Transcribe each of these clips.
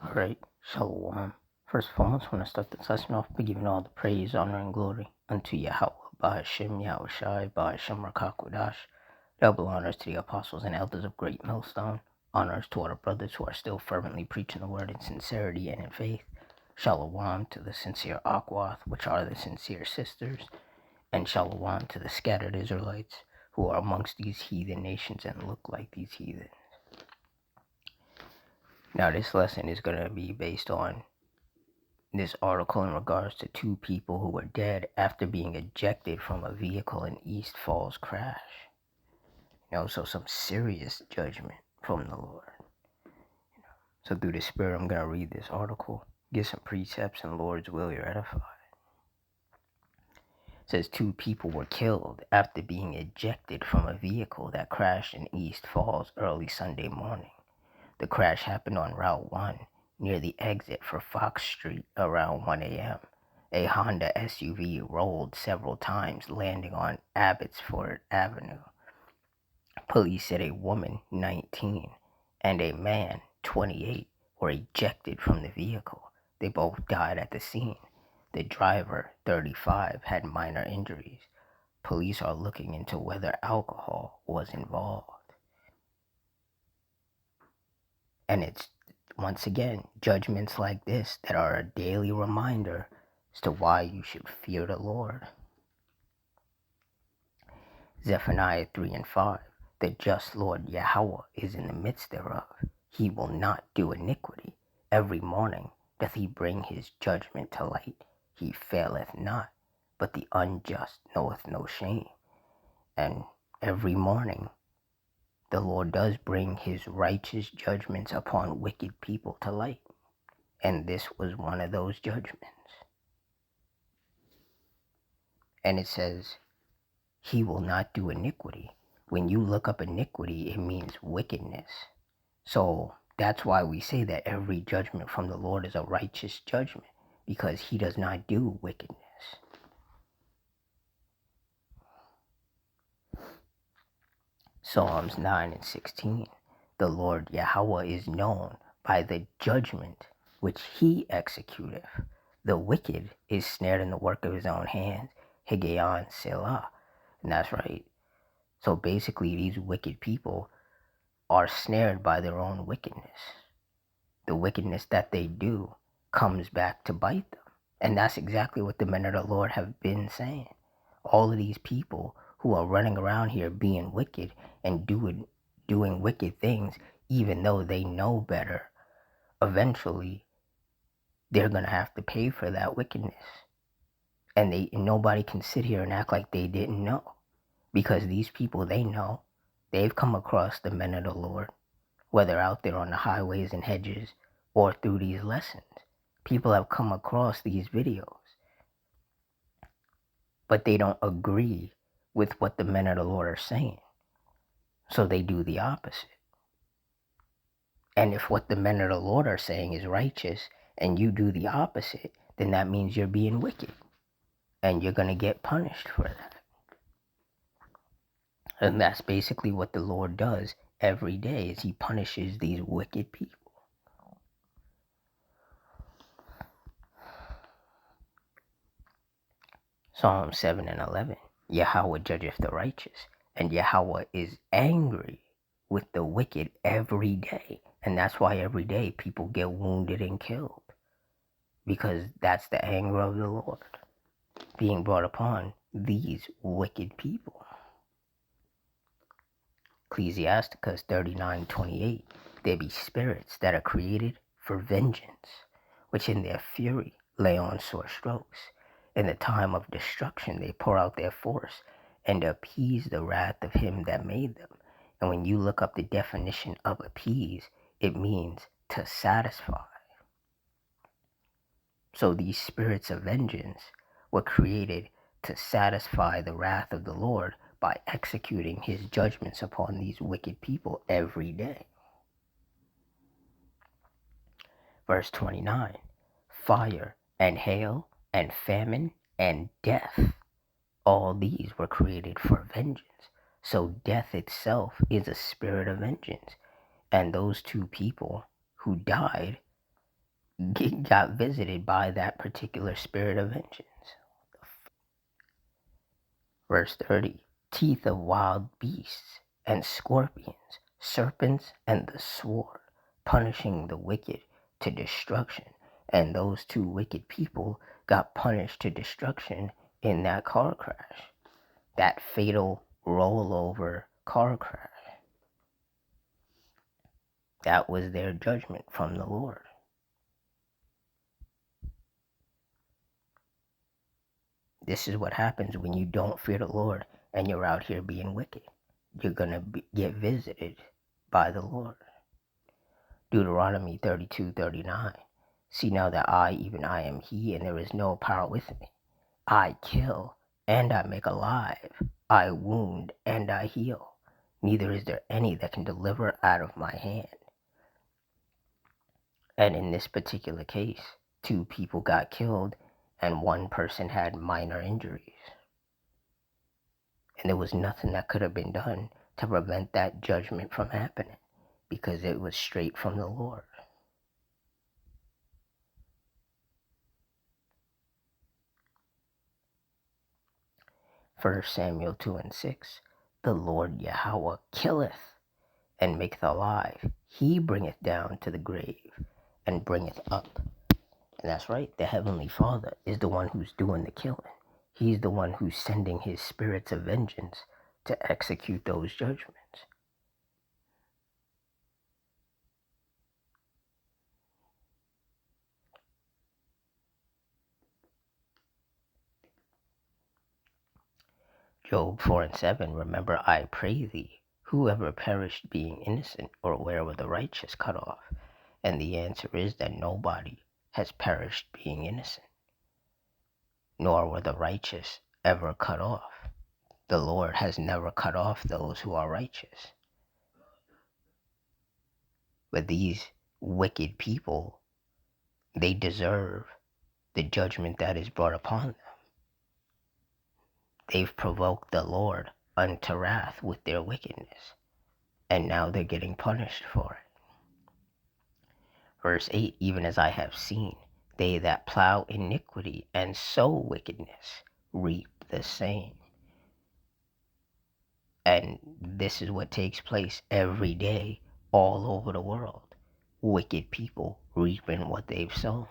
Alright, Shalom. First of all, I want to start this lesson off by giving all the praise, honor, and glory unto Yahweh, Bahashem, Yahushai, Bahashem, Rakakwadash. Double honors to the apostles and elders of Great Millstone. Honors to all the brothers who are still fervently preaching the word in sincerity and in faith. Shalom to the sincere Akwath, which are the sincere sisters. And Shalom to the scattered Israelites who are amongst these heathen nations and look like these heathens. Now, this lesson is going to be based on this article in regards to two people who were dead after being ejected from a vehicle in East Falls crash. So some serious judgment from the Lord. So through the Spirit, I'm going to read this article, get some precepts, and Lord's will, you're edified. It says 2 people were killed after being ejected from a vehicle that crashed in East Falls early Sunday morning. The crash happened on Route 1 near the exit for Fox Street around 1 a.m. A Honda SUV rolled several times, landing on Abbotsford Avenue. Police said a woman, 19, and a man, 28, were ejected from the vehicle. They both died at the scene. The driver, 35, had minor injuries. Police are looking into whether alcohol was involved. And it's, once again, judgments like this that are a daily reminder as to why you should fear the Lord. Zephaniah 3 and 5. The just Lord Yahweh is in the midst thereof. He will not do iniquity. Every morning doth he bring his judgment to light. He faileth not, but the unjust knoweth no shame. And every morning the Lord does bring his righteous judgments upon wicked people to light. And this was one of those judgments. And it says, he will not do iniquity. When you look up iniquity, it means wickedness. So that's why we say that every judgment from the Lord is a righteous judgment, because he does not do wickedness. Psalms 9 and 16. The Lord Yahweh is known by the judgment which he executeth. The wicked is snared in the work of his own hands. Higgaion Selah. And that's right. So basically, these wicked people are snared by their own wickedness. The wickedness that they do comes back to bite them. And that's exactly what the men of the Lord have been saying. All of these people who are running around here being wicked and doing wicked things, even though they know better, eventually they're going to have to pay for that wickedness. And nobody can sit here and act like they didn't know. Because these people, they know. They've come across the men of the Lord, whether out there on the highways and hedges or through these lessons. People have come across these videos, but they don't agree with what the men of the Lord are saying. So they do the opposite. And if what the men of the Lord are saying is righteous and you do the opposite, then that means you're being wicked. And you're going to get punished for that. And that's basically what the Lord does every day, is he punishes these wicked people. Psalm 7 and 11. Yahweh judgeth the righteous, and Yahweh is angry with the wicked every day. And that's why every day people get wounded and killed. Because that's the anger of the Lord being brought upon these wicked people. Ecclesiasticus 39:28. There be spirits that are created for vengeance, which in their fury lay on sore strokes. In the time of destruction they pour out their force and appease the wrath of him that made them. And when you look up the definition of appease, it means to satisfy. So these spirits of vengeance were created to satisfy the wrath of the Lord by executing his judgments upon these wicked people every day. Verse 29. Fire and hail and famine and death, all these were created for vengeance. So death itself is a spirit of vengeance. And those 2 people who died got visited by that particular spirit of vengeance. Verse 30, teeth of wild beasts and scorpions, serpents and the sword, punishing the wicked to destruction. And those two wicked people got punished to destruction in that car crash, that fatal rollover car crash. That was their judgment from the Lord. This is what happens when you don't fear the Lord and you're out here being wicked. You're going to get visited by the Lord. Deuteronomy 32:39. See now that I, even I, am He, and there is no power with me. I kill, and I make alive. I wound, and I heal. Neither is there any that can deliver out of my hand. And in this particular case, 2 people got killed, and 1 person had minor injuries. And there was nothing that could have been done to prevent that judgment from happening, because it was straight from the Lord. 1 Samuel 2:6. The Lord Yahweh killeth and maketh alive. He bringeth down to the grave and bringeth up. And that's right, the Heavenly Father is the one who's doing the killing. He's the one who's sending his spirits of vengeance to execute those judgments. Job 4:7. Remember, I pray thee, whoever perished being innocent, or where were the righteous cut off? And the answer is that nobody has perished being innocent, nor were the righteous ever cut off. The Lord has never cut off those who are righteous. But these wicked people, they deserve the judgment that is brought upon them. They've provoked the Lord unto wrath with their wickedness, and now they're getting punished for it. Verse 8, even as I have seen, they that plow iniquity and sow wickedness reap the same. And this is what takes place every day all over the world. Wicked people reaping what they've sown.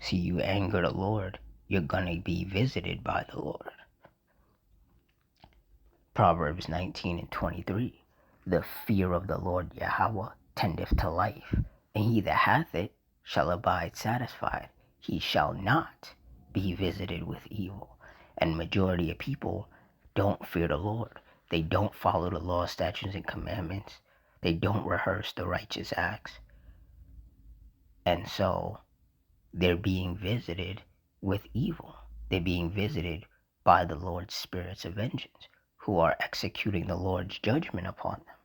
See, you anger the Lord, you're going to be visited by the Lord. Proverbs 19:23. The fear of the Lord Yahweh tendeth to life, and he that hath it shall abide satisfied. He shall not be visited with evil. And majority of people don't fear the Lord. They don't follow the law, statutes, and commandments. They don't rehearse the righteous acts. And so they're being visited with evil. They're being visited by the Lord's spirits of vengeance, who are executing the Lord's judgment upon them.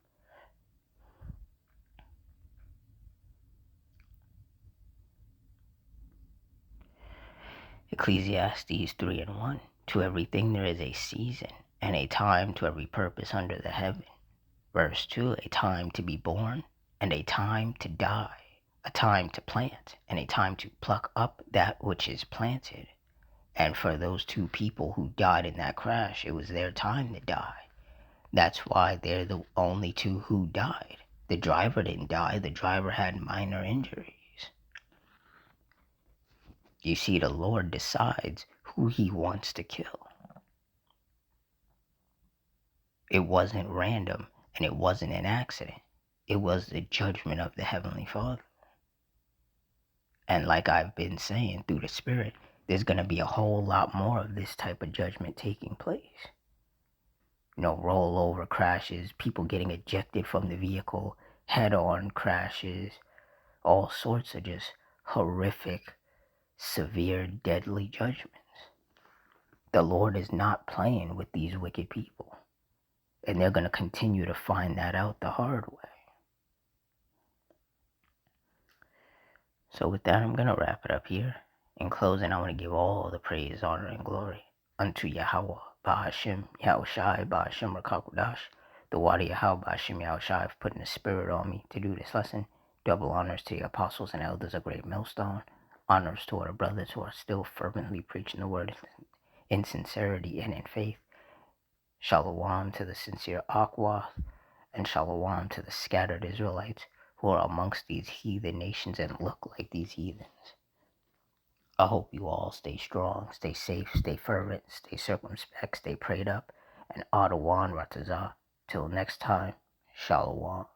Ecclesiastes 3:1. To everything there is a season, and a time to every purpose under the heaven. Verse 2. A time to be born, and a time to die. A time to plant, and a time to pluck up that which is planted. And for those 2 people who died in that crash, it was their time to die. That's why they're the only 2 who died. The driver didn't die. The driver had minor injuries. You see, the Lord decides who he wants to kill. It wasn't random, and it wasn't an accident. It was the judgment of the Heavenly Father. And like I've been saying through the Spirit, there's going to be a whole lot more of this type of judgment taking place. Rollover crashes, people getting ejected from the vehicle, head-on crashes, all sorts of just horrific, severe, deadly judgments. The Lord is not playing with these wicked people, and they're going to continue to find that out the hard way. So with that, I'm going to wrap it up here. In closing, I want to give all the praise, honor, and glory unto Yahweh, Bahashim Yahushai, Bahashim Rakakudash, the Wadi Yahal, Bahashim Yahushai, for putting the spirit on me to do this lesson. Double honors to the apostles and elders of Great Millstone. Honors to our brothers who are still fervently preaching the word in sincerity and in faith. Shalom to the sincere Akwath, and shalom to the scattered Israelites who are amongst these heathen nations and look like these heathens. I hope you all stay strong, stay safe, stay fervent, stay circumspect, stay prayed up, and Adawan Ratazah. Till next time, shalom.